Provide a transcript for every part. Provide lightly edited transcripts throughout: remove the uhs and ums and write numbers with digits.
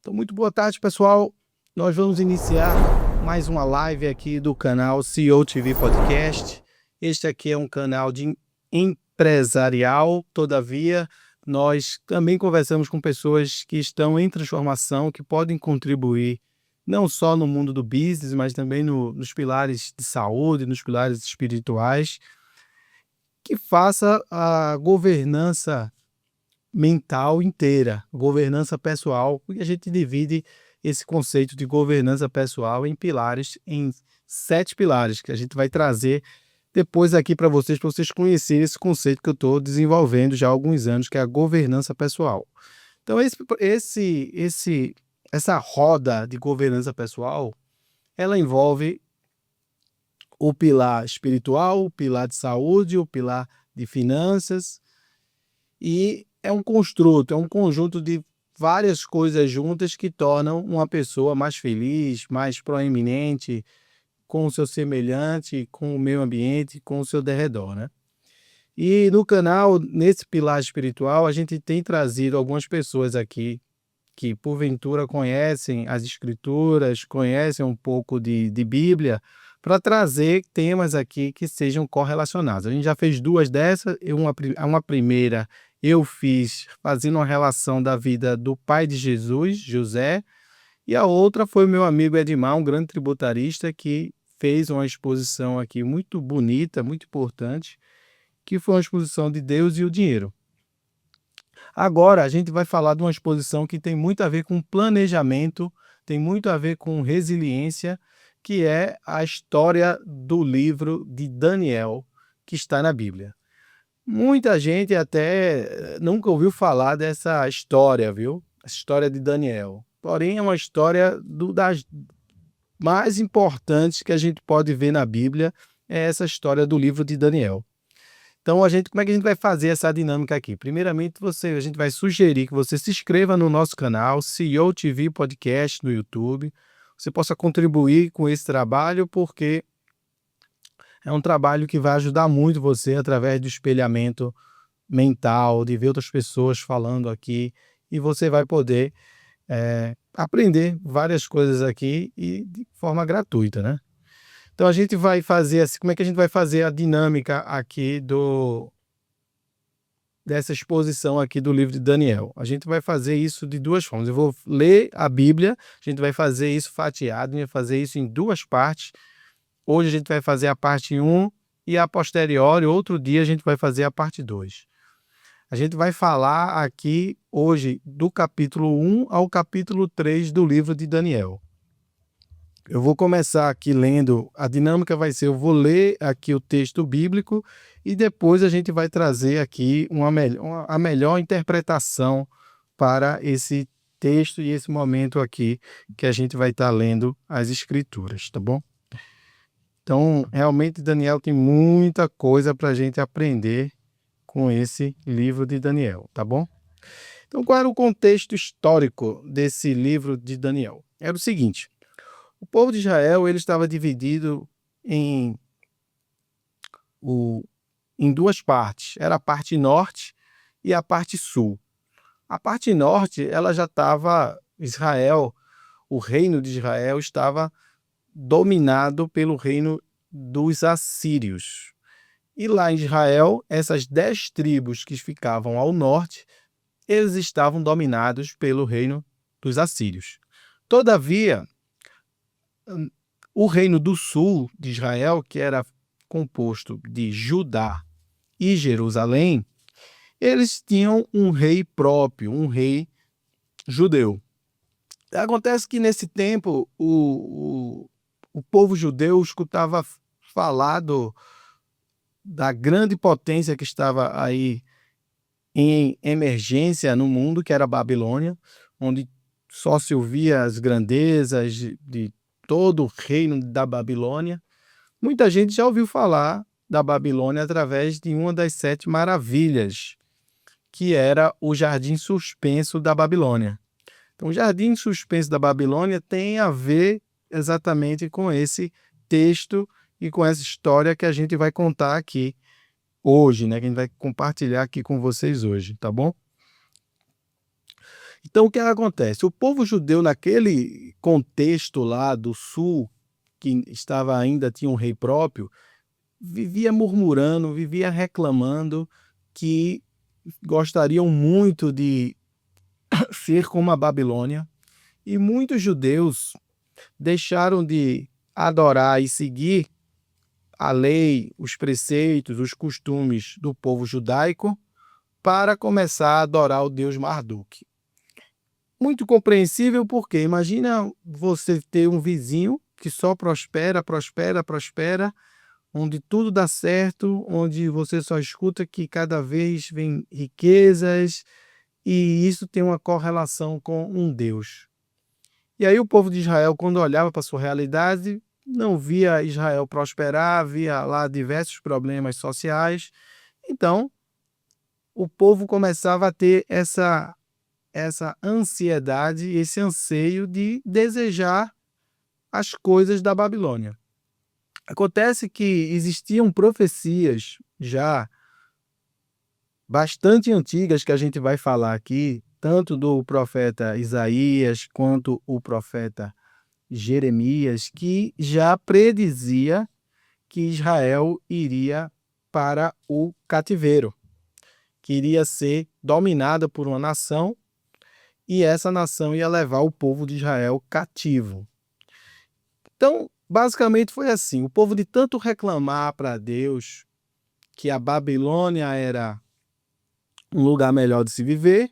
Então, muito boa tarde, pessoal. Nós vamos iniciar mais uma live aqui do canal CEO TV Podcast. Este aqui é um canal de empresarial, todavia, nós também conversamos com pessoas que estão em transformação, que podem contribuir não só no mundo do business, mas também nos pilares de saúde, nos pilares espirituais, que faça a governança mental inteira, governança pessoal, porque a gente divide esse conceito de governança pessoal em pilares, em 7 pilares, que a gente vai trazer depois aqui para vocês conhecerem esse conceito que eu estou desenvolvendo já há alguns anos, que é a governança pessoal. Então, essa roda de governança pessoal, ela envolve o pilar espiritual, o pilar de saúde, o pilar de finanças, e é um construto, é um conjunto de várias coisas juntas que tornam uma pessoa mais feliz, mais proeminente com o seu semelhante, com o meio ambiente, com o seu derredor, né? E no canal, nesse pilar espiritual, a gente tem trazido algumas pessoas aqui que porventura conhecem as escrituras, conhecem um pouco de Bíblia, para trazer temas aqui que sejam correlacionados. A gente já fez 2 dessas, uma primeira eu fiz fazendo uma relação da vida do pai de Jesus, José, e a outra foi o meu amigo Edmar, um grande tributarista, que fez uma exposição aqui muito bonita, muito importante, que foi uma exposição de Deus e o dinheiro. Agora a gente vai falar de uma exposição que tem muito a ver com planejamento, tem muito a ver com resiliência, que é a história do livro de Daniel, que está na Bíblia. Muita gente até nunca ouviu falar dessa história, viu? A história de Daniel. Porém, é uma história das mais importantes que a gente pode ver na Bíblia, é essa história do livro de Daniel. Então, como é que a gente vai fazer essa dinâmica aqui? Primeiramente, a gente vai sugerir que você se inscreva no nosso canal, CEO TV Podcast no YouTube. Você possa contribuir com esse trabalho, porque é um trabalho que vai ajudar muito você através do espelhamento mental, de ver outras pessoas falando aqui, e você vai poder aprender várias coisas aqui e de forma gratuita, né? Então a gente vai fazer assim, como é que a gente vai fazer a dinâmica aqui dessa exposição aqui do livro de Daniel? A gente vai fazer isso de 2 formas. Eu vou ler a Bíblia, a gente vai fazer isso fatiado, a gente vai fazer isso em 2 partes. Hoje a gente vai fazer a parte 1 e a posteriori, outro dia a gente vai fazer a parte 2. A gente vai falar aqui hoje do capítulo 1 ao capítulo 3 do livro de Daniel. Eu vou começar aqui lendo, a dinâmica vai ser, eu vou ler aqui o texto bíblico e depois a gente vai trazer aqui a melhor interpretação para esse texto e esse momento aqui que a gente vai estar lendo as escrituras, tá bom? Então, realmente, Daniel tem muita coisa para a gente aprender com esse livro de Daniel, tá bom? Então, qual era o contexto histórico desse livro de Daniel? Era o seguinte: o povo de Israel ele estava dividido em 2 partes. Era a parte norte e a parte sul. A parte norte, ela já estava, o reino de Israel estava dominado pelo reino dos assírios. E lá em Israel, essas 10 tribos que ficavam ao norte, eles estavam dominados pelo reino dos assírios. Todavia, o reino do sul de Israel, que era composto de Judá e Jerusalém, eles tinham um rei próprio, um rei judeu. Acontece que nesse tempo o povo judeu escutava falar da grande potência que estava aí em emergência no mundo, que era a Babilônia, onde só se ouvia as grandezas de todo o reino da Babilônia. Muita gente já ouviu falar da Babilônia através de uma das 7 maravilhas, que era o Jardim Suspenso da Babilônia. Então, o Jardim Suspenso da Babilônia tem a ver exatamente com esse texto e com essa história que a gente vai contar aqui hoje, né? Que a gente vai compartilhar aqui com vocês hoje, tá bom? Então, o que acontece? O povo judeu, naquele contexto lá do sul, que tinha um rei próprio, vivia murmurando, vivia reclamando que gostariam muito de ser como a Babilônia, e muitos judeus deixaram de adorar e seguir a lei, os preceitos, os costumes do povo judaico para começar a adorar o deus Marduk. Muito compreensível, porque imagina você ter um vizinho que só prospera, prospera, prospera, onde tudo dá certo, onde você só escuta que cada vez vem riquezas, e isso tem uma correlação com um Deus. E aí o povo de Israel, quando olhava para a sua realidade, não via Israel prosperar, via lá diversos problemas sociais. Então, o povo começava a ter essa ansiedade, esse anseio de desejar as coisas da Babilônia. Acontece que existiam profecias já bastante antigas que a gente vai falar aqui, tanto do profeta Isaías quanto o profeta Jeremias, que já predizia que Israel iria para o cativeiro, que iria ser dominada por uma nação, e essa nação ia levar o povo de Israel cativo. Então, basicamente foi assim: o povo, de tanto reclamar para Deus que a Babilônia era um lugar melhor de se viver,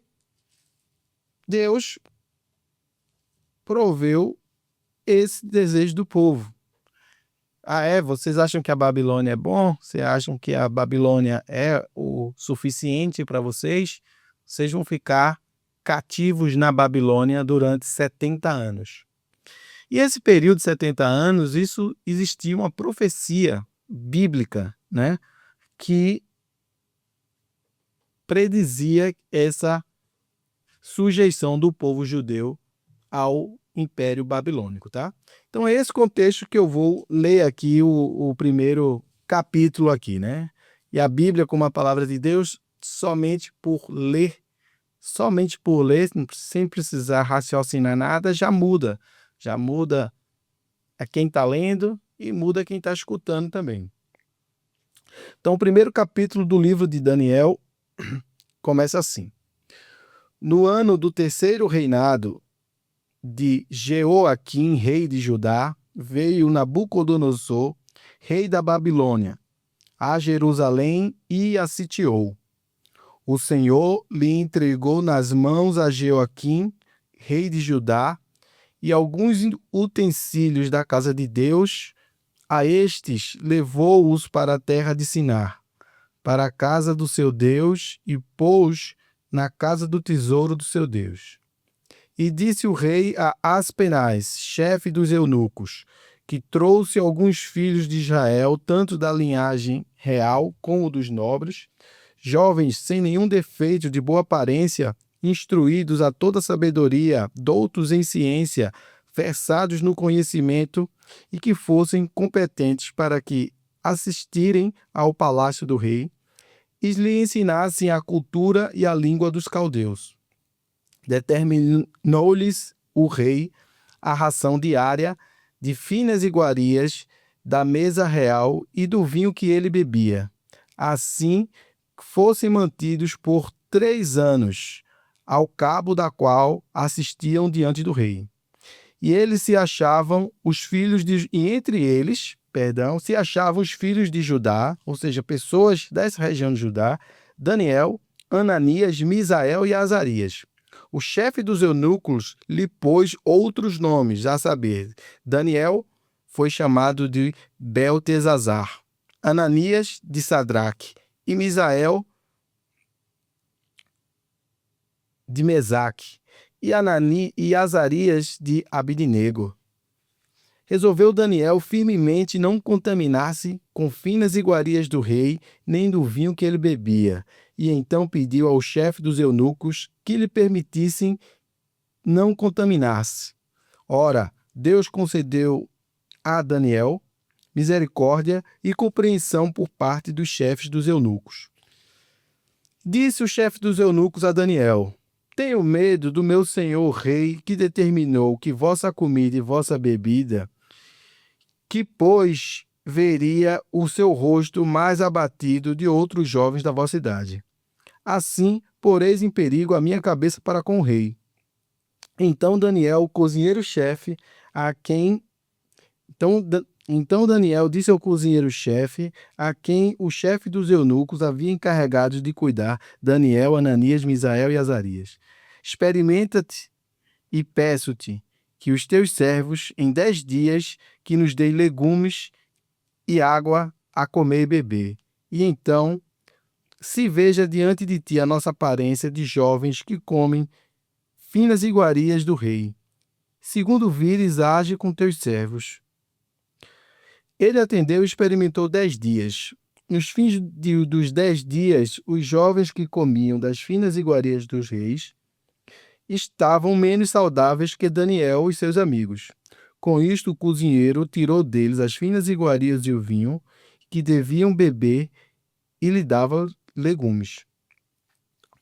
Deus proveu esse desejo do povo. Vocês acham que a Babilônia é bom? Vocês acham que a Babilônia é o suficiente para vocês? Vocês vão ficar cativos na Babilônia durante 70 anos. E esse período de 70 anos, isso existia uma profecia bíblica, né, que predizia essa sujeição do povo judeu ao Império Babilônico, tá? Então é esse contexto que eu vou ler aqui o primeiro capítulo aqui, né? E a Bíblia, como a palavra de Deus, somente por ler, sem precisar raciocinar nada, já muda a quem está lendo e muda quem está escutando também. Então, o primeiro capítulo do livro de Daniel começa assim: no ano do terceiro reinado de Jeoaquim, rei de Judá, veio Nabucodonosor, rei da Babilônia, a Jerusalém e a sitiou. O Senhor lhe entregou nas mãos a Jeoaquim, rei de Judá, e alguns utensílios da casa de Deus. A estes levou-os para a terra de Sinar, para a casa do seu Deus, e pôs na casa do tesouro do seu Deus. E disse o rei a Aspenaz, chefe dos eunucos, que trouxe alguns filhos de Israel, tanto da linhagem real como dos nobres, jovens sem nenhum defeito, de boa aparência, instruídos a toda sabedoria, doutos em ciência, versados no conhecimento, e que fossem competentes para que assistirem ao palácio do rei e lhe ensinassem a cultura e a língua dos caldeus. Determinou-lhes o rei a ração diária de finas iguarias da mesa real e do vinho que ele bebia. Assim fossem mantidos por 3 anos, ao cabo da qual assistiam diante do rei. E eles se achavam os filhos de, e entre eles, se achavam os filhos de Judá, ou seja, pessoas dessa região de Judá, Daniel, Ananias, Misael e Azarias. O chefe dos eunucos lhe pôs outros nomes, a saber, Daniel foi chamado de Beltesazar, Ananias de Sadraque e Misael de Mesaque e Azarias de Abidnego. Resolveu Daniel firmemente não contaminar-se com finas iguarias do rei, nem do vinho que ele bebia, e então pediu ao chefe dos eunucos que lhe permitissem não contaminar-se. Ora, Deus concedeu a Daniel misericórdia e compreensão por parte dos chefes dos eunucos. Disse o chefe dos eunucos a Daniel: tenho medo do meu senhor rei, que determinou que vossa comida e vossa bebida, que, pois, veria o seu rosto mais abatido de outros jovens da vossa idade. Assim, poreis em perigo a minha cabeça para com o rei. Então Daniel, o cozinheiro-chefe, a quem então Daniel disse ao cozinheiro-chefe, a quem o chefe dos eunucos havia encarregado de cuidar, Daniel, Ananias, Misael e Azarias: Experimenta-te e peço-te que os teus servos, em 10 dias, que nos dei legumes e água a comer e beber. E então se veja diante de ti a nossa aparência de jovens que comem finas iguarias do rei. Segundo vires, age com teus servos. Ele atendeu e experimentou 10 dias. Nos fins dos 10 dias, os jovens que comiam das finas iguarias dos reis estavam menos saudáveis que Daniel e seus amigos. Com isto, o cozinheiro tirou deles as finas iguarias e o vinho que deviam beber e lhe dava legumes.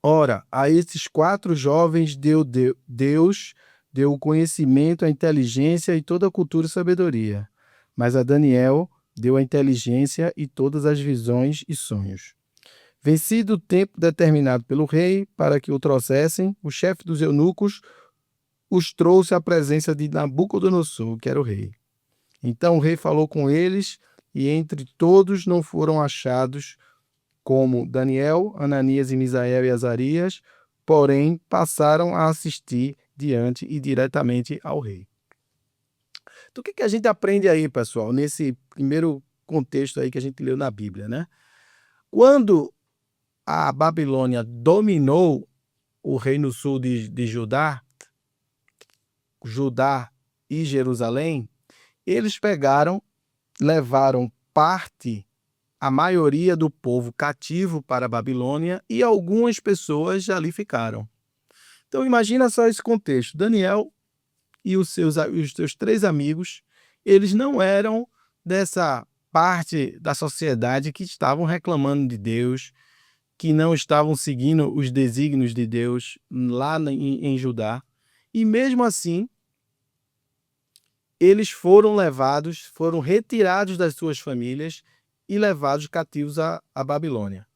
Ora, a esses 4 jovens Deus deu o conhecimento, a inteligência e toda a cultura e sabedoria. Mas a Daniel deu a inteligência e todas as visões e sonhos. Vencido o tempo determinado pelo rei para que o trouxessem, o chefe dos eunucos os trouxe à presença de Nabucodonosor, que era o rei. Então o rei falou com eles, e entre todos não foram achados como Daniel, Ananias e Misael e Azarias, porém passaram a assistir diante e diretamente ao rei. Então, o que a gente aprende aí, pessoal, nesse primeiro contexto aí que a gente leu na Bíblia, né? Quando a Babilônia dominou o reino sul de Judá e Jerusalém, eles levaram a maioria do povo cativo para a Babilônia e algumas pessoas ali ficaram. Então imagina só esse contexto. Daniel e os seus 3 amigos, eles não eram dessa parte da sociedade que estavam reclamando de Deus, que não estavam seguindo os desígnios de Deus lá em Judá. E mesmo assim, eles foram retirados das suas famílias e levados cativos à Babilônia.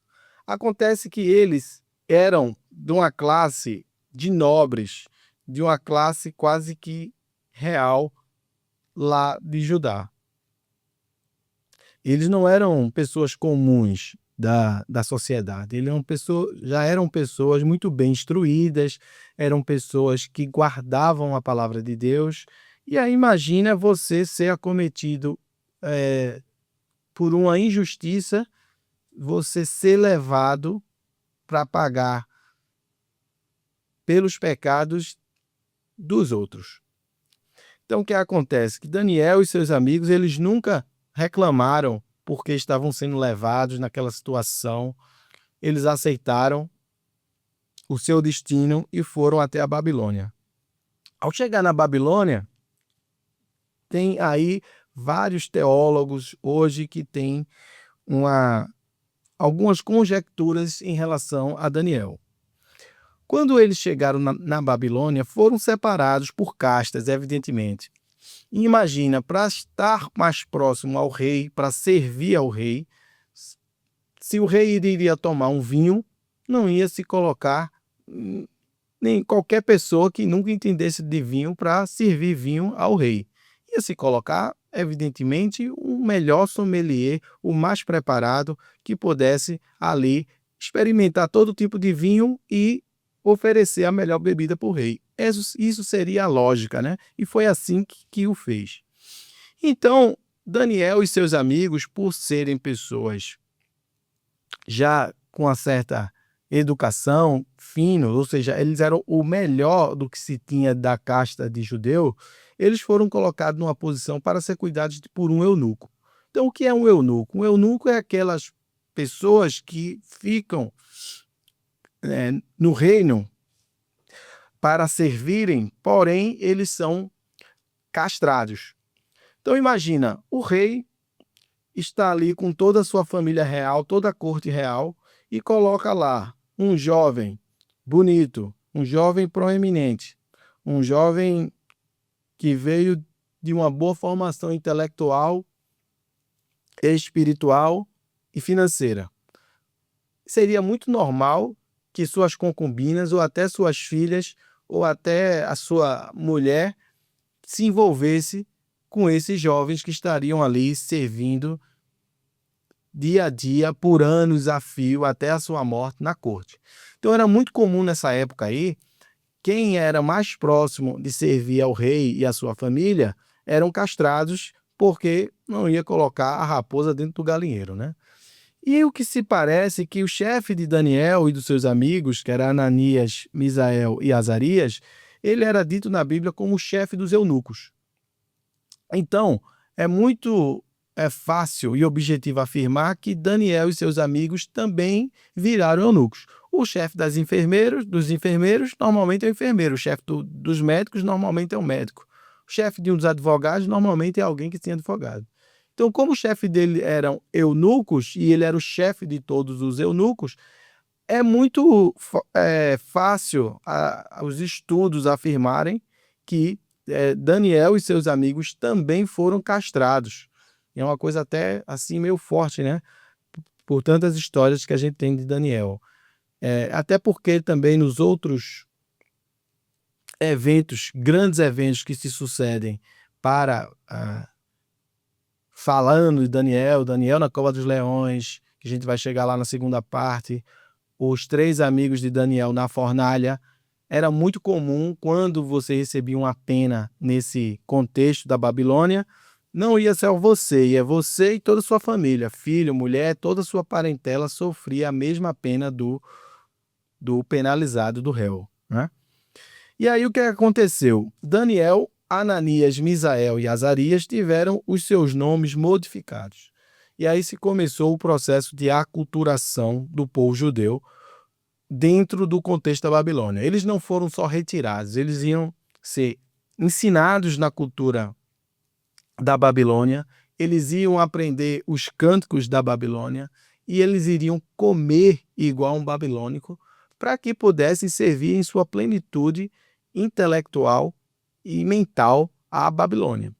Acontece que eles eram de uma classe de nobres, de uma classe quase que real lá de Judá. Eles não eram pessoas comuns da sociedade, já eram pessoas muito bem instruídas, eram pessoas que guardavam a palavra de Deus. E aí imagina você ser acometido por uma injustiça, você ser levado para pagar pelos pecados dos outros. Então o que acontece? Que Daniel e seus amigos, eles nunca reclamaram porque estavam sendo levados naquela situação. Eles aceitaram o seu destino e foram até a Babilônia. Ao chegar na Babilônia, tem aí vários teólogos hoje que têm algumas conjecturas em relação a Daniel. Quando eles chegaram na Babilônia, foram separados por castas, evidentemente. E imagina, para estar mais próximo ao rei, para servir ao rei, se o rei iria tomar um vinho, não ia se colocar nem qualquer pessoa que nunca entendesse de vinho para servir vinho ao rei. Ia se colocar, evidentemente, o melhor sommelier, o mais preparado, que pudesse ali experimentar todo tipo de vinho e oferecer a melhor bebida para o rei. Isso seria a lógica, né? E foi assim que o fez. Então, Daniel e seus amigos, por serem pessoas já com uma certa educação, finos, ou seja, eles eram o melhor do que se tinha da casta de judeu, eles foram colocados numa posição para ser cuidados por um eunuco. Então, o que é um eunuco? Um eunuco é aquelas pessoas que ficam no reino para servirem, porém eles são castrados. Então imagina, o rei está ali com toda a sua família real, toda a corte real, e coloca lá um jovem bonito, um jovem proeminente, um jovem que veio de uma boa formação intelectual, espiritual e financeira. Seria muito normal que suas concubinas, ou até suas filhas, ou até a sua mulher se envolvesse com esses jovens que estariam ali servindo dia a dia, por anos a fio, até a sua morte na corte. Então era muito comum nessa época aí, quem era mais próximo de servir ao rei e à sua família eram castrados, porque não ia colocar a raposa dentro do galinheiro, né? E o que se parece que o chefe de Daniel e dos seus amigos, que era Ananias, Misael e Azarias, ele era dito na Bíblia como o chefe dos eunucos. Então, é fácil e objetivo afirmar que Daniel e seus amigos também viraram eunucos. O chefe dos enfermeiros, normalmente é o enfermeiro. O chefe dos médicos, normalmente é o médico. O chefe de um dos advogados, normalmente é alguém que tinha advogado. Então, como o chefe dele eram eunucos e ele era o chefe de todos os eunucos, é muito fácil os estudos afirmarem que Daniel e seus amigos também foram castrados. É uma coisa até assim meio forte, né? Por tantas histórias que a gente tem de Daniel. Até porque também nos outros eventos, grandes eventos que se sucedem para falando de Daniel, Daniel na cova dos leões, que a gente vai chegar lá na segunda parte, os 3 amigos de Daniel na fornalha. Era muito comum, quando você recebia uma pena nesse contexto da Babilônia, não ia ser você, ia você e toda a sua família, filho, mulher, toda a sua parentela sofria a mesma pena do penalizado, do réu, né? E aí o que aconteceu? Daniel, Ananias, Misael e Azarias tiveram os seus nomes modificados. E aí se começou o processo de aculturação do povo judeu dentro do contexto da Babilônia. Eles não foram só retirados, eles iam ser ensinados na cultura da Babilônia, eles iam aprender os cânticos da Babilônia e eles iriam comer igual um babilônico para que pudessem servir em sua plenitude intelectual e mental à Babilônia.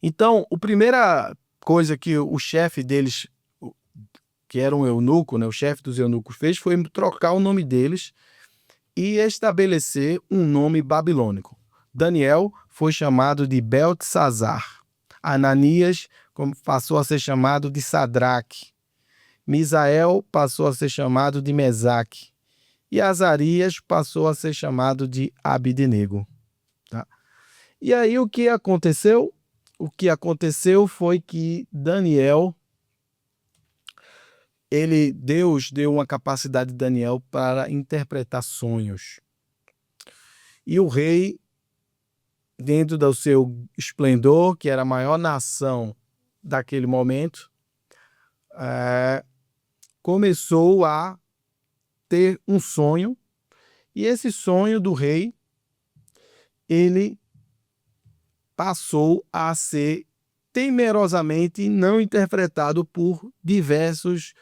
Então, a primeira coisa que o chefe deles, que era um eunuco, né, o chefe dos eunucos, fez foi trocar o nome deles e estabelecer um nome babilônico. Daniel foi chamado de Beltesazar. Ananias passou a ser chamado de Sadraque. Misael passou a ser chamado de Mesaque. E Azarias passou a ser chamado de Abidnego. Tá? E aí o que aconteceu? O que aconteceu foi que Daniel, Deus deu uma capacidade de Daniel para interpretar sonhos. E o rei, dentro do seu esplendor, que era a maior nação daquele momento, começou a ter um sonho, e esse sonho do rei, ele passou a ser temerosamente não interpretado por diversos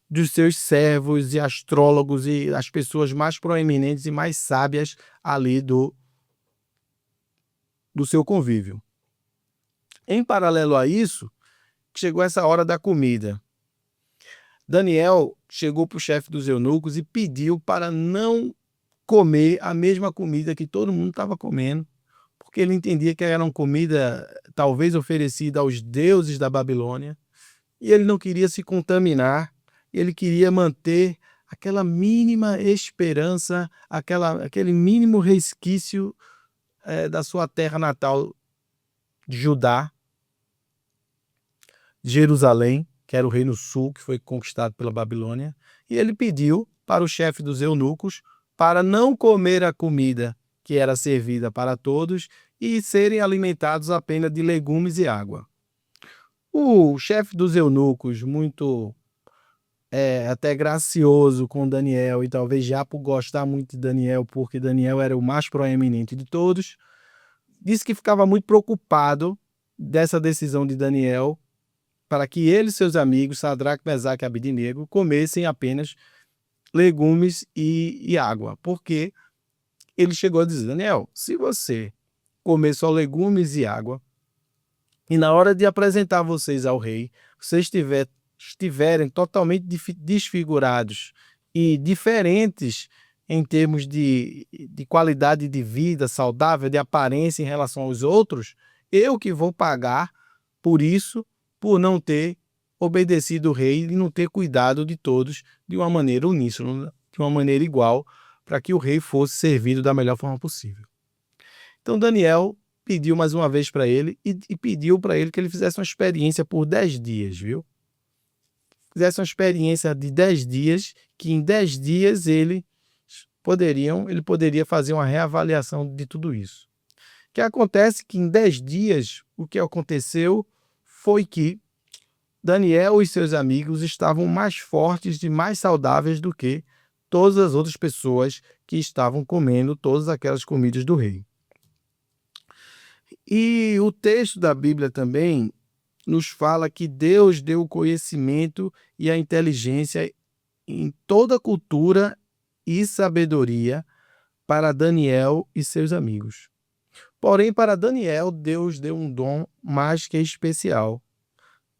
dos seus servos e astrólogos e as pessoas mais proeminentes e mais sábias ali do seu convívio. Em paralelo a isso, chegou essa hora da comida. Daniel chegou para o chefe dos eunucos e pediu para não comer a mesma comida que todo mundo estava comendo, porque ele entendia que era uma comida talvez oferecida aos deuses da Babilônia, e ele não queria se contaminar, ele queria manter aquela mínima esperança, aquele mínimo resquício da sua terra natal, de Judá, Jerusalém, que era o reino sul, que foi conquistado pela Babilônia, e ele pediu para o chefe dos eunucos para não comer a comida que era servida para todos e serem alimentados apenas de legumes e água. O chefe dos eunucos, muito até gracioso com Daniel, e talvez já por gostar muito de Daniel, porque Daniel era o mais proeminente de todos, disse que ficava muito preocupado dessa decisão de Daniel para que ele e seus amigos, Sadraque, Mesaque e Abidnego, comessem apenas legumes e água, porque ele chegou a dizer: Daniel, se você comer só legumes e água, e na hora de apresentar vocês ao rei, vocês estiverem totalmente desfigurados e diferentes em termos de qualidade de vida saudável, de aparência em relação aos outros, eu que vou pagar por isso, por não ter obedecido o rei e não ter cuidado de todos de uma maneira uníssona, de uma maneira igual, para que o rei fosse servido da melhor forma possível. Então Daniel pediu mais uma vez para ele e pediu para ele que ele fizesse uma experiência por 10 dias, viu? Fizesse uma experiência de 10 dias, que em 10 dias ele poderia fazer uma reavaliação de tudo isso. O que acontece que em 10 dias, o que aconteceu foi que Daniel e seus amigos estavam mais fortes e mais saudáveis do que todas as outras pessoas que estavam comendo todas aquelas comidas do rei. E o texto da Bíblia também nos fala que Deus deu o conhecimento e a inteligência em toda a cultura e sabedoria para Daniel e seus amigos. Porém, para Daniel, Deus deu um dom mais que especial.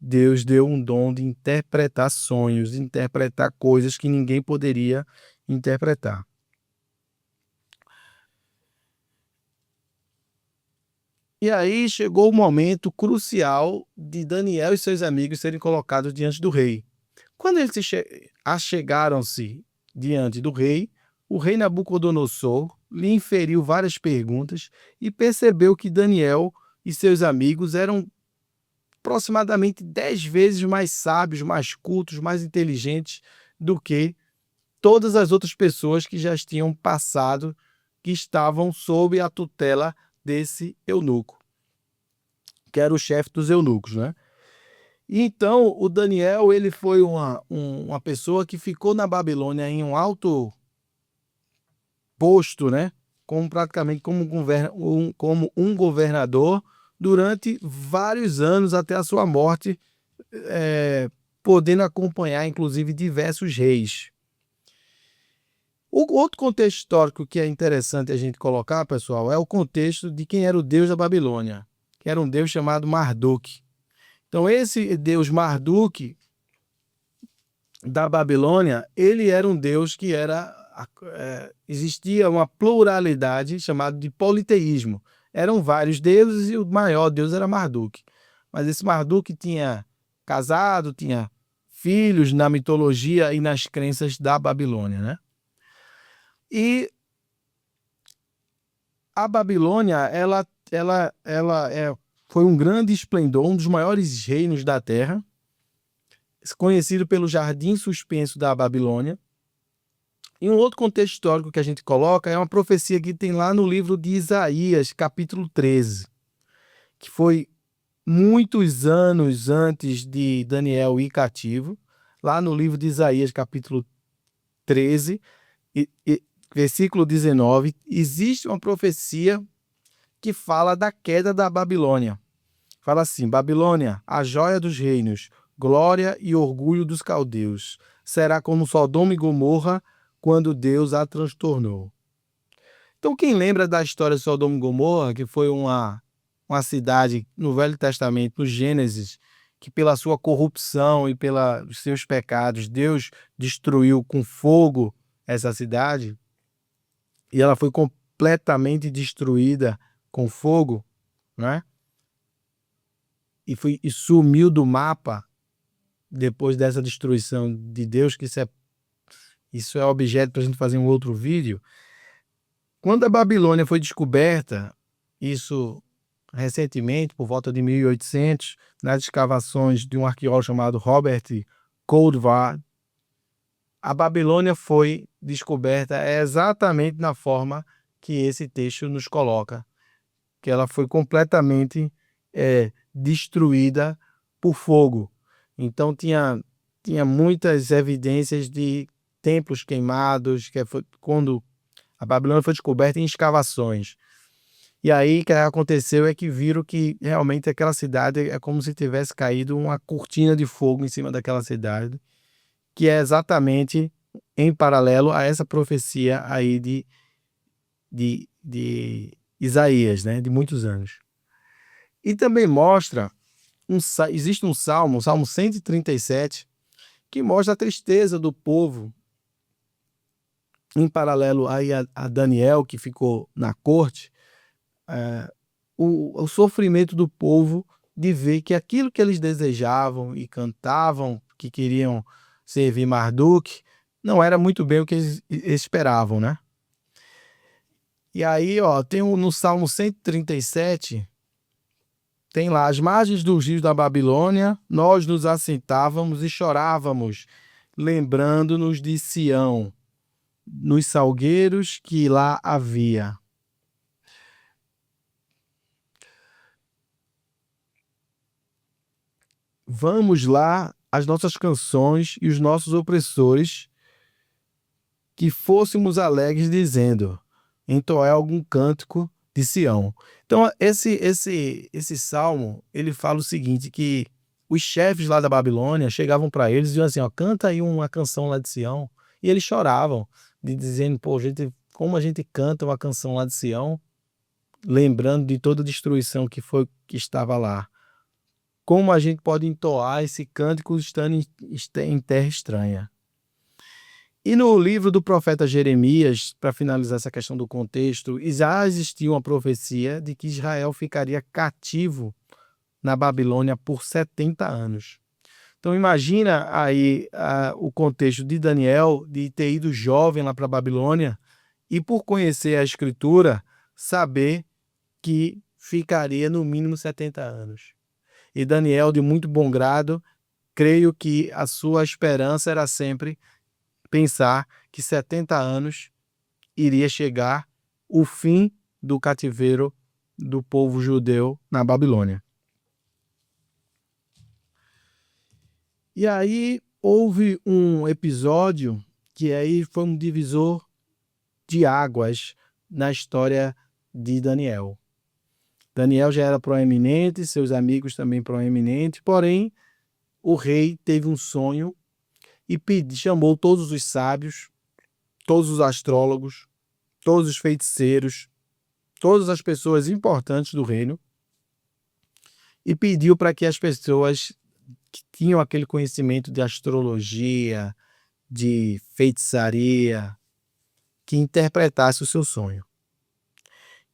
Deus deu um dom de interpretar sonhos, de interpretar coisas que ninguém poderia interpretar. E aí chegou o momento crucial de Daniel e seus amigos serem colocados diante do rei. Quando eles achegaram-se diante do rei, o rei Nabucodonosor lhe inferiu várias perguntas e percebeu que Daniel e seus amigos eram aproximadamente 10 vezes mais sábios, mais cultos, mais inteligentes do que todas as outras pessoas que já tinham passado, que estavam sob a tutela desse eunuco, que era o chefe dos eunucos, né? E então o Daniel, ele foi uma pessoa que ficou na Babilônia em um alto posto, né? Praticamente como um governador durante vários anos até a sua morte, podendo acompanhar inclusive diversos reis. O outro contexto histórico que é interessante a gente colocar, pessoal, é o contexto de quem era o deus da Babilônia, que era um deus chamado Marduk. Então esse deus Marduk da Babilônia, ele era um deus que existia uma pluralidade chamada de politeísmo. Eram vários deuses e o maior deus era Marduk. Mas esse Marduk tinha casado, tinha filhos na mitologia e nas crenças da Babilônia, né? E a Babilônia, foi um grande esplendor, um dos maiores reinos da Terra, conhecido pelo Jardim Suspenso da Babilônia. E um outro contexto histórico que a gente coloca é uma profecia que tem lá no livro de Isaías, capítulo 13, que foi muitos anos antes de Daniel ir cativo. Lá no livro de Isaías, capítulo 13, versículo 19, existe uma profecia que fala da queda da Babilônia. Fala assim: Babilônia, a joia dos reinos, glória e orgulho dos caldeus, será como Sodoma e Gomorra quando Deus a transtornou. Então, quem lembra da história de Sodoma e Gomorra, que foi uma cidade no Velho Testamento, no Gênesis, que pela sua corrupção e pelos seus pecados, Deus destruiu com fogo essa cidade, e ela foi completamente destruída com fogo, né? E sumiu do mapa depois dessa destruição de Deus, que isso é objeto para a gente fazer um outro vídeo. Quando a Babilônia foi descoberta, isso recentemente, por volta de 1800, nas escavações de um arqueólogo chamado Robert Coldwater, a Babilônia foi descoberta exatamente na forma que esse texto nos coloca, que ela foi completamente destruída por fogo. Então tinha muitas evidências de templos queimados, que foi quando a Babilônia foi descoberta em escavações. E aí o que aconteceu é que viram que realmente aquela cidade é como se tivesse caído uma cortina de fogo em cima daquela cidade, que é exatamente em paralelo a essa profecia aí de Isaías, né, de muitos anos. E também mostra, existe um salmo, o Salmo 137, que mostra a tristeza do povo, em paralelo aí a Daniel, que ficou na corte, o sofrimento do povo de ver que aquilo que eles desejavam e cantavam, que queriam servir Marduk, não era muito bem o que eles esperavam, né? E aí, ó, tem no Salmo 137, tem lá: às margens dos rios da Babilônia, nós nos assentávamos e chorávamos, lembrando-nos de Sião, nos salgueiros que lá havia. Vamos lá, as nossas canções e os nossos opressores, que fôssemos alegres, dizendo: entoai algum cântico de Sião. Então, esse salmo, ele fala o seguinte, que os chefes lá da Babilônia chegavam para eles e diziam assim, ó, canta aí uma canção lá de Sião. E eles choravam, dizendo, pô, como a gente canta uma canção lá de Sião, lembrando de toda a destruição que estava lá. Como a gente pode entoar esse cântico estando em terra estranha? E no livro do profeta Jeremias, para finalizar essa questão do contexto, já existia uma profecia de que Israel ficaria cativo na Babilônia por 70 anos. Então imagina aí o contexto de Daniel, de ter ido jovem lá para a Babilônia e, por conhecer a Escritura, saber que ficaria no mínimo 70 anos. E Daniel, de muito bom grado, creio que a sua esperança era sempre pensar que 70 anos iria chegar o fim do cativeiro do povo judeu na Babilônia. E aí houve um episódio que aí foi um divisor de águas na história de Daniel. Daniel já era proeminente, seus amigos também proeminentes, porém o rei teve um sonho e chamou todos os sábios, todos os astrólogos, todos os feiticeiros, todas as pessoas importantes do reino e pediu para que as pessoas que tinham aquele conhecimento de astrologia, de feitiçaria, que interpretasse o seu sonho.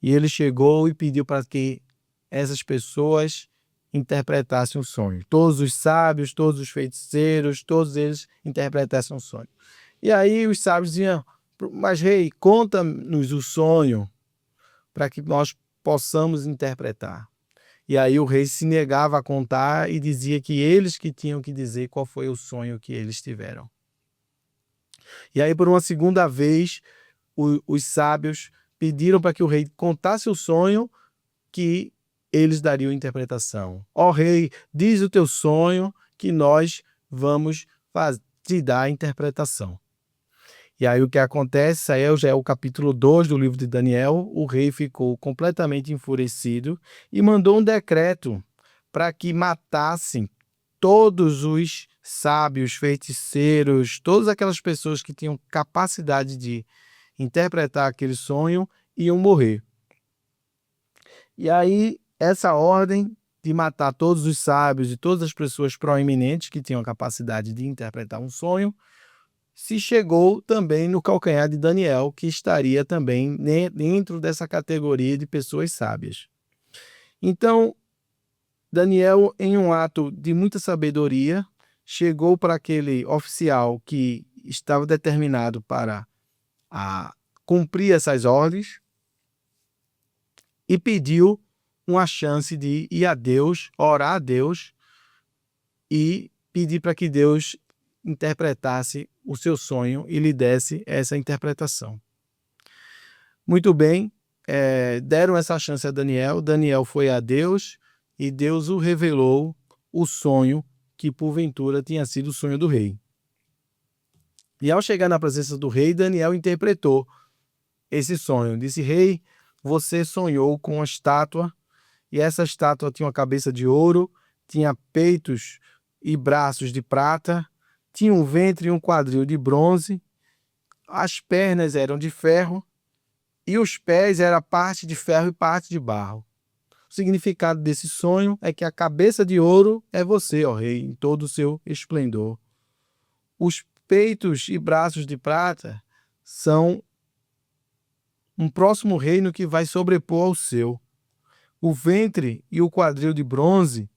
E ele chegou e pediu para que essas pessoas interpretassem o sonho. Todos os sábios, todos os feiticeiros, todos eles interpretassem o sonho. E aí os sábios diziam, mas rei, conta-nos o sonho para que nós possamos interpretar. E aí o rei se negava a contar e dizia que eles que tinham que dizer qual foi o sonho que eles tiveram. E aí, por uma segunda vez, os sábios pediram para que o rei contasse o sonho, que eles dariam interpretação. Ó rei, diz o teu sonho que nós vamos te dar a interpretação. E aí o que acontece, aí já é o capítulo 2 do livro de Daniel, o rei ficou completamente enfurecido e mandou um decreto para que matassem todos os sábios, feiticeiros, todas aquelas pessoas que tinham capacidade de interpretar aquele sonho, iam morrer. E aí essa ordem de matar todos os sábios e todas as pessoas proeminentes que tinham a capacidade de interpretar um sonho, se chegou também no calcanhar de Daniel, que estaria também dentro dessa categoria de pessoas sábias. Então, Daniel, em um ato de muita sabedoria, chegou para aquele oficial que estava determinado para cumprir essas ordens e pediu uma chance de ir a Deus, orar a Deus e pedir para que Deus interpretasse o seu sonho e lhe desse essa interpretação. Muito bem, deram essa chance a Daniel. Daniel foi a Deus e Deus o revelou o sonho que porventura tinha sido o sonho do rei. E ao chegar na presença do rei, Daniel interpretou esse sonho. Disse: rei, você sonhou com uma estátua e essa estátua tinha uma cabeça de ouro, tinha peitos e braços de prata, tinha um ventre e um quadril de bronze as pernas eram de ferro e os pés era parte de ferro e parte de barro. O significado desse sonho é que a cabeça de ouro é você, ó rei, em todo o seu esplendor. Os peitos e braços de prata são um próximo reino que vai sobrepor ao seu. O ventre e o quadril de bronze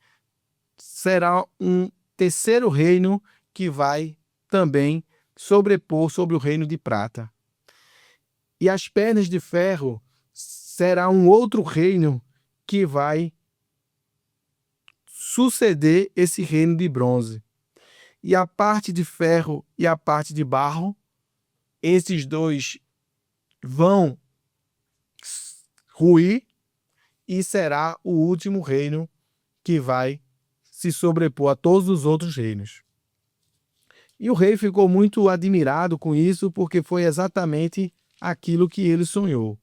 será um terceiro reino que vai também sobrepor sobre o reino de prata. E as pernas de ferro será um outro reino que vai suceder esse reino de bronze. E a parte de ferro e a parte de barro, esses dois vão ruir e será o último reino que vai se sobrepor a todos os outros reinos. E o rei ficou muito admirado com isso, porque foi exatamente aquilo que ele sonhou.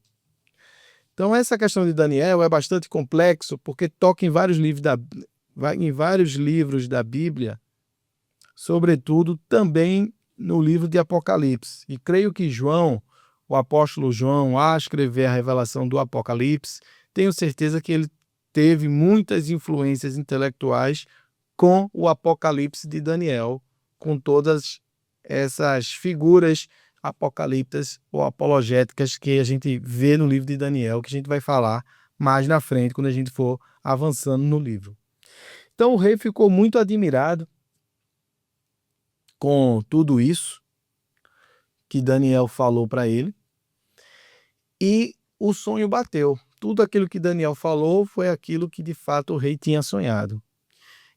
Então, essa questão de Daniel é bastante complexo, porque toca em vários livros da Bíblia, sobretudo também no livro de Apocalipse. E creio que João, o apóstolo João, a escrever a revelação do Apocalipse, tenho certeza que ele teve muitas influências intelectuais com o Apocalipse de Daniel, com todas essas figuras apocalípticas ou apologéticas que a gente vê no livro de Daniel, que a gente vai falar mais na frente, quando a gente for avançando no livro. Então o rei ficou muito admirado com tudo isso que Daniel falou para ele, e o sonho bateu. Tudo aquilo que Daniel falou foi aquilo que de fato o rei tinha sonhado.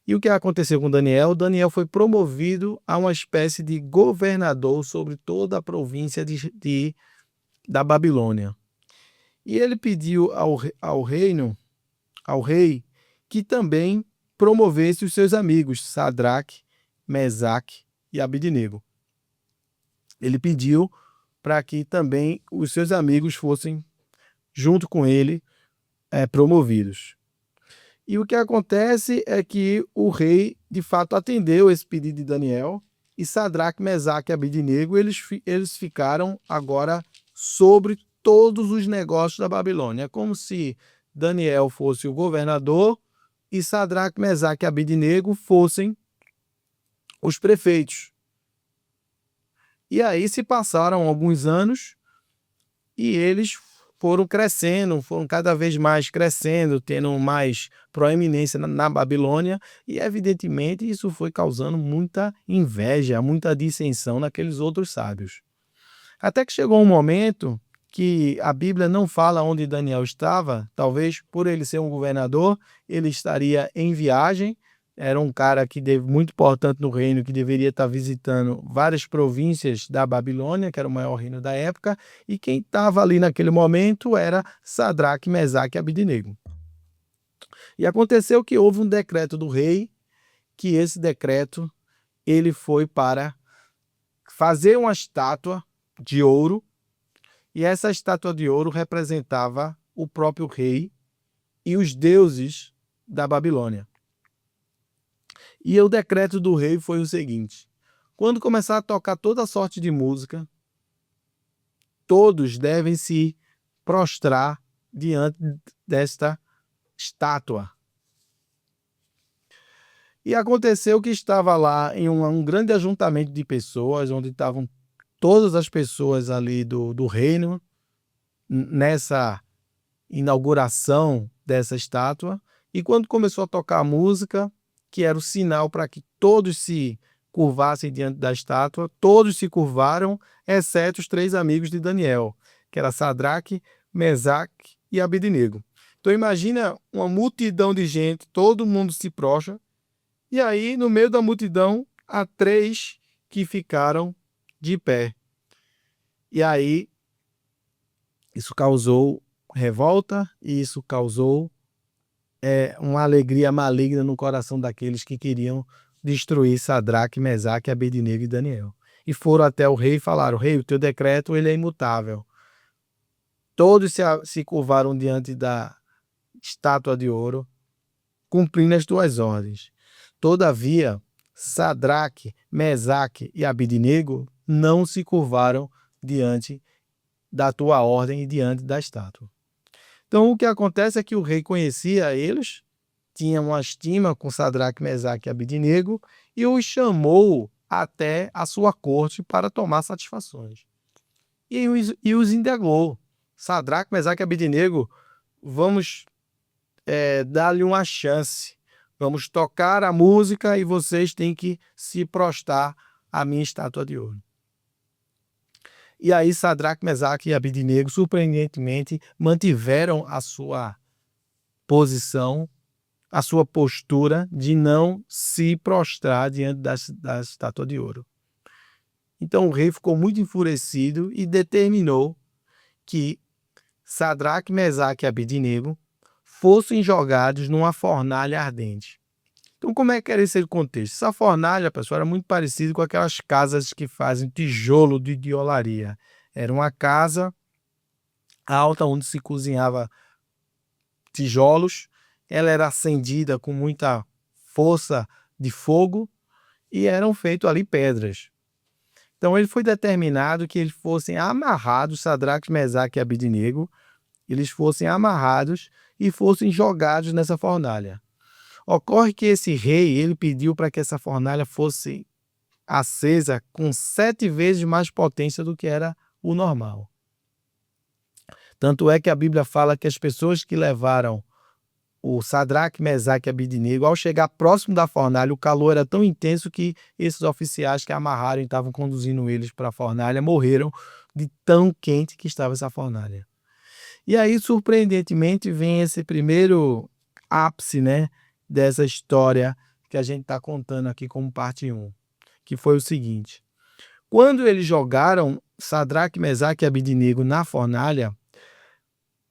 E o que aconteceu com Daniel? Daniel foi promovido a uma espécie de governador sobre toda a província da Babilônia. E ele pediu ao rei, que também promovesse os seus amigos, Sadraque, Mesaque e Abidnego. Ele pediu para que também os seus amigos fossem, junto com ele, promovidos. E o que acontece é que o rei, de fato, atendeu esse pedido de Daniel, e Sadraque, Mesaque e Abidnego, eles ficaram agora sobre todos os negócios da Babilônia. É como se Daniel fosse o governador e Sadraque, Mesaque e Abidnego fossem os prefeitos. E aí se passaram alguns anos e eles foram crescendo, foram cada vez mais crescendo, tendo mais proeminência na Babilônia, e evidentemente isso foi causando muita inveja, muita dissensão naqueles outros sábios. Até que chegou um momento que a Bíblia não fala onde Daniel estava, talvez por ele ser um governador, ele estaria em viagem, era um cara muito importante no reino, que deveria estar visitando várias províncias da Babilônia, que era o maior reino da época, e quem estava ali naquele momento era Sadraque, Mesaque e Abidnego. E aconteceu que houve um decreto do rei, que esse decreto ele foi para fazer uma estátua de ouro, e essa estátua de ouro representava o próprio rei e os deuses da Babilônia. E o decreto do rei foi o seguinte: quando começar a tocar toda sorte de música, todos devem se prostrar diante desta estátua. E aconteceu que estava lá em um grande ajuntamento de pessoas, onde estavam todas as pessoas ali do reino, nessa inauguração dessa estátua. E quando começou a tocar a música, que era o sinal para que todos se curvassem diante da estátua, todos se curvaram, exceto os 3 amigos de Daniel, que era Sadraque, Mesaque e Abidnego. Então imagina uma multidão de gente, todo mundo se prostra, e aí no meio da multidão há 3 que ficaram de pé. E aí isso causou revolta, e isso causou uma alegria maligna no coração daqueles que queriam destruir Sadraque, Mesaque, Abednego e Daniel. E foram até o rei e falaram: rei, o teu decreto ele é imutável. Todos se curvaram diante da estátua de ouro, cumprindo as tuas ordens. Todavia, Sadraque, Mesaque e Abednego não se curvaram diante da tua ordem e diante da estátua. Então, o que acontece é que o rei conhecia eles, tinha uma estima com Sadraque, Mesaque e Abidnego e os chamou até a sua corte para tomar satisfações. E os indagou. Sadraque, Mesaque e Abidnego, vamos dar-lhe uma chance. Vamos tocar a música e vocês têm que se prostrar à minha estátua de ouro. E aí Sadraque, Mesaque e Abidnego, surpreendentemente, mantiveram a sua posição, a sua postura de não se prostrar diante da estátua de ouro. Então o rei ficou muito enfurecido e determinou que Sadraque, Mesaque e Abidnego fossem jogados numa fornalha ardente. Então, como é que era esse contexto? Essa fornalha, pessoal, era muito parecida com aquelas casas que fazem tijolo de olaria. Era uma casa alta onde se cozinhava tijolos. Ela era acendida com muita força de fogo e eram feitas ali pedras. Então, ele foi determinado que eles fossem amarrados, Sadraque, Mesaque e Abidnego, eles fossem amarrados e fossem jogados nessa fornalha. Ocorre que esse rei, ele pediu para que essa fornalha fosse acesa com 7 vezes mais potência do que era o normal. Tanto é que a Bíblia fala que as pessoas que levaram o Sadraque, Mesaque e Abidnego, ao chegar próximo da fornalha, o calor era tão intenso que esses oficiais que amarraram e estavam conduzindo eles para a fornalha morreram de tão quente que estava essa fornalha. E aí, surpreendentemente, vem esse primeiro ápice, dessa história que a gente está contando aqui como parte 1, que foi o seguinte. Quando eles jogaram Sadraque, Mesaque e Abidnego na fornalha,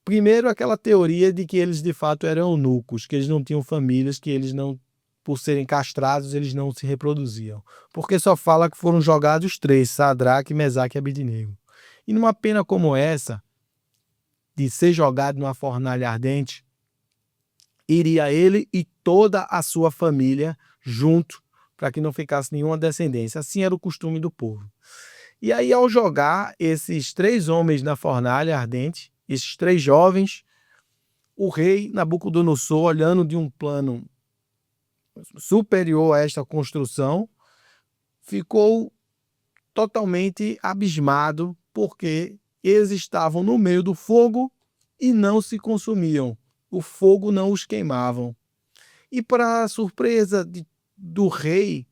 primeiro aquela teoria de que eles de fato eram eunucos, que eles não tinham famílias, que eles não, por serem castrados, eles não se reproduziam. Porque só fala que foram jogados 3, Sadraque, Mesaque e Abidnego. E numa pena como essa, de ser jogado numa fornalha ardente, iria ele e toda a sua família junto, para que não ficasse nenhuma descendência. Assim era o costume do povo. E aí, ao jogar esses 3 homens na fornalha ardente, esses 3 jovens, o rei Nabucodonosor, olhando de um plano superior a esta construção, ficou totalmente abismado, porque eles estavam no meio do fogo e não se consumiam. O fogo não os queimava. E para surpresa do rei,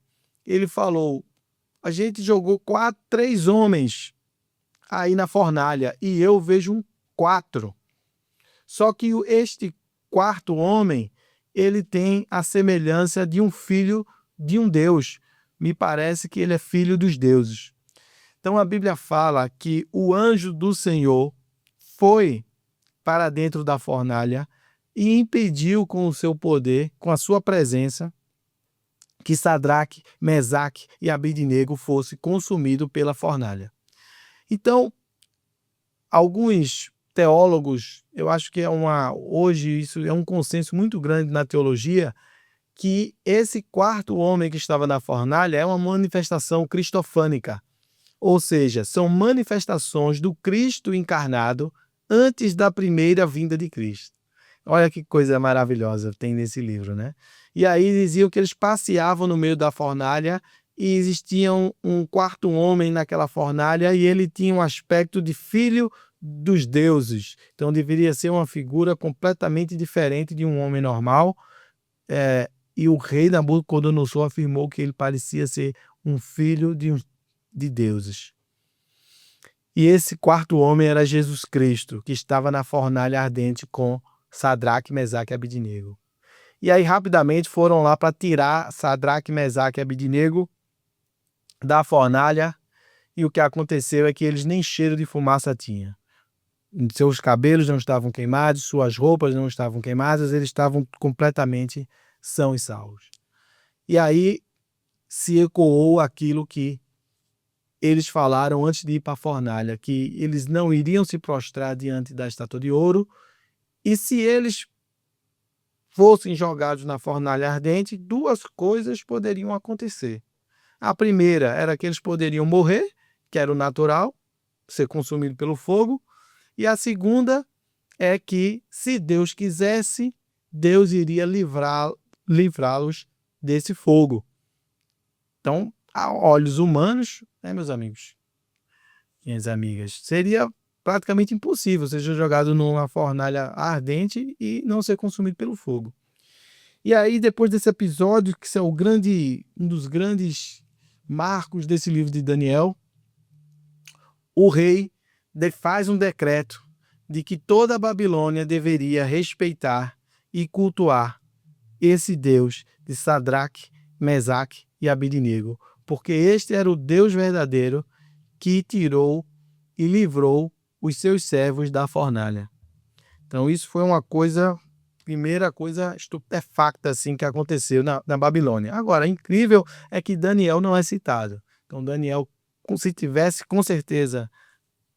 ele falou: a gente jogou 3 homens aí na fornalha e eu vejo um 4. Só que este 4º homem, ele tem a semelhança de um filho de um Deus. Me parece que ele é filho dos deuses. Então a Bíblia fala que o anjo do Senhor foi para dentro da fornalha e impediu com o seu poder, com a sua presença, que Sadraque, Mesaque e Abidnego fosse consumido pela fornalha. Então, alguns teólogos, eu acho que hoje isso é um consenso muito grande na teologia, que esse 4º homem que estava na fornalha é uma manifestação cristofânica, ou seja, são manifestações do Cristo encarnado antes da primeira vinda de Cristo. Olha que coisa maravilhosa tem nesse livro, E aí diziam que eles passeavam no meio da fornalha e existia um 4º homem naquela fornalha e ele tinha um aspecto de filho dos deuses. Então deveria ser uma figura completamente diferente de um homem normal. E o rei Nabucodonosor afirmou que ele parecia ser um filho de deuses. E esse 4º homem era Jesus Cristo, que estava na fornalha ardente com Sadraque, Mesaque e Abidnego. E aí rapidamente foram lá para tirar Sadraque, Mesaque e Abidnego da fornalha, e o que aconteceu é que eles nem cheiro de fumaça tinham. Seus cabelos não estavam queimados, suas roupas não estavam queimadas, eles estavam completamente sãos e salvos. E aí se ecoou aquilo que eles falaram antes de ir para a fornalha, que eles não iriam se prostrar diante da estátua de ouro, e se eles fossem jogados na fornalha ardente, 2 coisas poderiam acontecer. A primeira era que eles poderiam morrer, que era o natural, ser consumido pelo fogo. E a segunda é que, se Deus quisesse, Deus iria livrá-los desse fogo. Então, a olhos humanos, né, meus amigos, minhas amigas, seria praticamente impossível seja jogado numa fornalha ardente e não ser consumido pelo fogo. E aí, depois desse episódio, que é um dos grandes marcos desse livro de Daniel, o rei faz um decreto de que toda a Babilônia deveria respeitar e cultuar esse Deus de Sadraque, Mesaque e Abednego, porque este era o Deus verdadeiro que tirou e livrou os seus servos da fornalha. Então isso foi primeira coisa estupefacta assim, que aconteceu na Babilônia. Agora, incrível é que Daniel não é citado. Então Daniel, se tivesse com certeza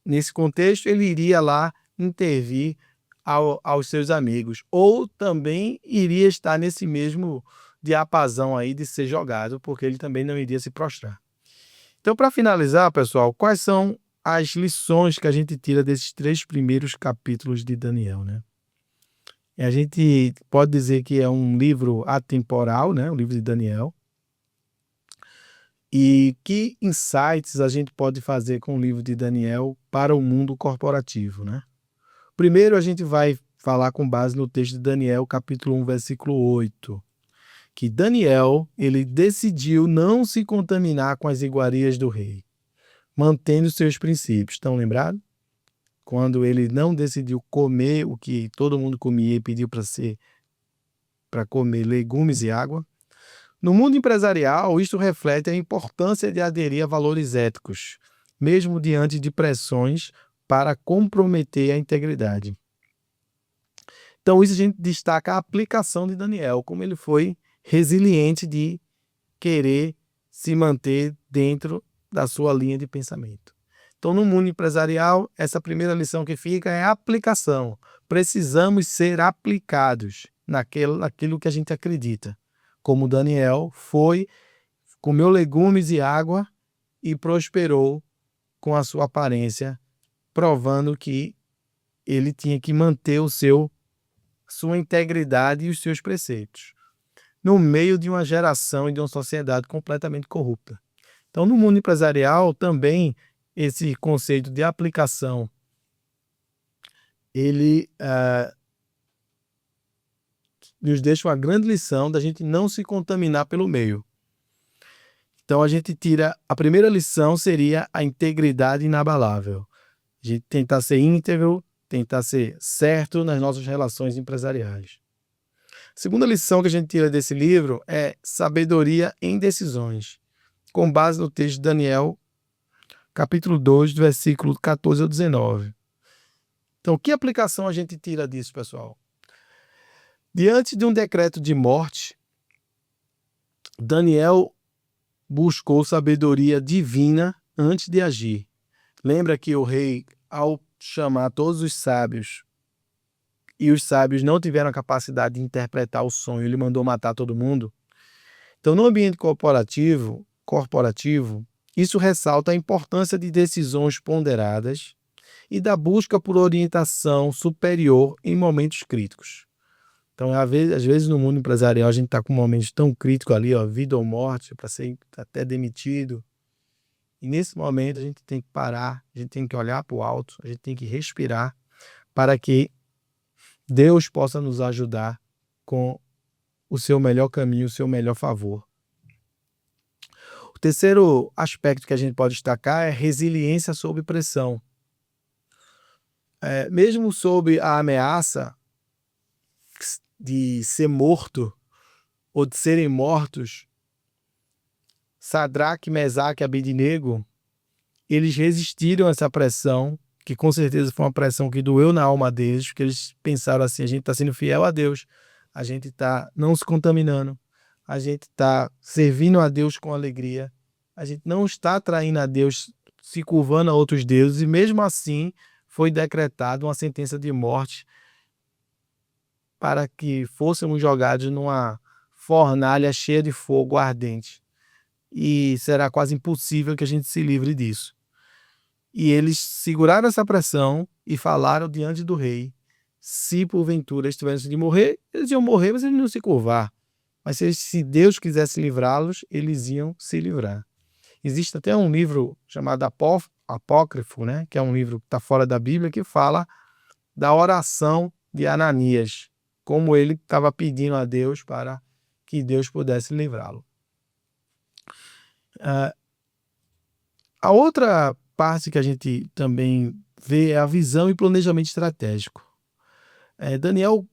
nesse contexto, ele iria lá intervir aos seus amigos, ou também iria estar nesse mesmo diapasão aí de ser jogado, porque ele também não iria se prostrar. Então, para finalizar, pessoal, quais são as lições que a gente tira desses 3 primeiros capítulos de Daniel, né? A gente pode dizer que é um livro atemporal, né? O livro de Daniel. E que insights a gente pode fazer com o livro de Daniel para o mundo corporativo, né? Primeiro, a gente vai falar com base no texto de Daniel, capítulo 1, versículo 8, que Daniel, ele decidiu não se contaminar com as iguarias do rei, mantendo seus princípios. Estão lembrados? Quando ele não decidiu comer o que todo mundo comia e pediu para comer legumes e água. No mundo empresarial, isto reflete a importância de aderir a valores éticos, mesmo diante de pressões para comprometer a integridade. Então, isso a gente destaca a aplicação de Daniel, como ele foi resiliente de querer se manter dentro da sua linha de pensamento. Então, no mundo empresarial, essa primeira lição que fica é a aplicação. Precisamos ser aplicados naquilo que a gente acredita. Como Daniel foi, comeu legumes e água e prosperou com a sua aparência, provando que ele tinha que manter sua integridade e os seus preceitos, no meio de uma geração e de uma sociedade completamente corrupta. Então, no mundo empresarial, também esse conceito de aplicação, ele nos deixa uma grande lição da gente não se contaminar pelo meio. Então, a gente tira, a primeira lição seria a integridade inabalável. A gente tentar ser íntegro, tentar ser certo nas nossas relações empresariais. A segunda lição que a gente tira desse livro é sabedoria em decisões, com base no texto de Daniel, capítulo 2, do versículo 14 ao 19. Então, que aplicação a gente tira disso, pessoal? Diante de um decreto de morte, Daniel buscou sabedoria divina antes de agir. Lembra que o rei, ao chamar todos os sábios, e os sábios não tiveram a capacidade de interpretar o sonho, ele mandou matar todo mundo? Então, no ambiente corporativo, isso ressalta a importância de decisões ponderadas e da busca por orientação superior em momentos críticos. Então, às vezes no mundo empresarial a gente está com um momento tão crítico ali, vida ou morte, para ser até demitido. E nesse momento a gente tem que parar, a gente tem que olhar para o alto, a gente tem que respirar para que Deus possa nos ajudar com o seu melhor caminho, o seu melhor favor. O terceiro aspecto que a gente pode destacar é resiliência sob pressão. Mesmo sob a ameaça de ser morto ou de serem mortos, Sadraque, Mesaque e Abednego, eles resistiram a essa pressão, que com certeza foi uma pressão que doeu na alma deles, porque eles pensaram assim: a gente está sendo fiel a Deus, a gente está não se contaminando, a gente está servindo a Deus com alegria, a gente não está traindo a Deus, se curvando a outros deuses, e mesmo assim foi decretada uma sentença de morte para que fôssemos jogados numa fornalha cheia de fogo ardente. E será quase impossível que a gente se livre disso. E eles seguraram essa pressão e falaram diante do rei. Se porventura eles tivessem de morrer, eles iam morrer, mas eles não iam se curvar. Mas se Deus quisesse livrá-los, eles iam se livrar. Existe até um livro chamado Apócrifo, né? Que é um livro que está fora da Bíblia, que fala da oração de Ananias, como ele estava pedindo a Deus para que Deus pudesse livrá-lo. A outra parte que a gente também vê é a visão e planejamento estratégico. Daniel,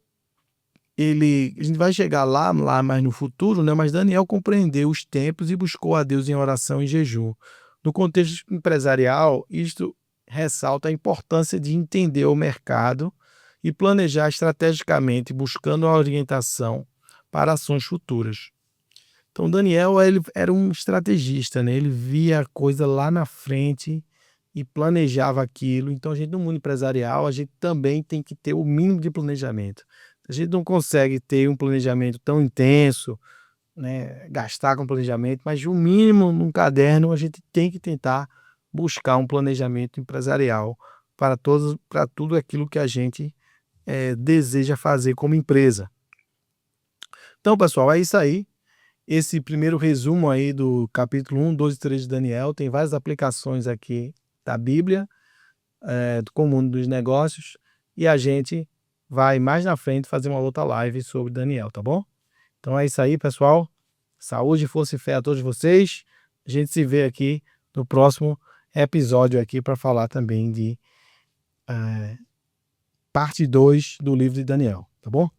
a gente vai chegar lá mais no futuro, né? Mas Daniel compreendeu os tempos e buscou a Deus em oração e jejum. No contexto empresarial, isto ressalta a importância de entender o mercado e planejar estrategicamente, buscando a orientação para ações futuras. Então, Daniel ele era um estrategista, né? Ele via a coisa lá na frente e planejava aquilo. Então, a gente no mundo empresarial, a gente também tem que ter o mínimo de planejamento. A gente não consegue ter um planejamento tão intenso, né? Gastar com planejamento, mas o mínimo num caderno a gente tem que tentar buscar um planejamento empresarial para tudo aquilo que a gente deseja fazer como empresa. Então, pessoal, é isso aí. Esse primeiro resumo aí do capítulo 1, 2 e 3 de Daniel tem várias aplicações aqui da Bíblia, com o mundo dos negócios, e a gente vai mais na frente fazer uma outra live sobre Daniel, tá bom? Então é isso aí, pessoal. Saúde, força e fé a todos vocês. A gente se vê aqui no próximo episódio aqui para falar também de parte 2 do livro de Daniel, tá bom?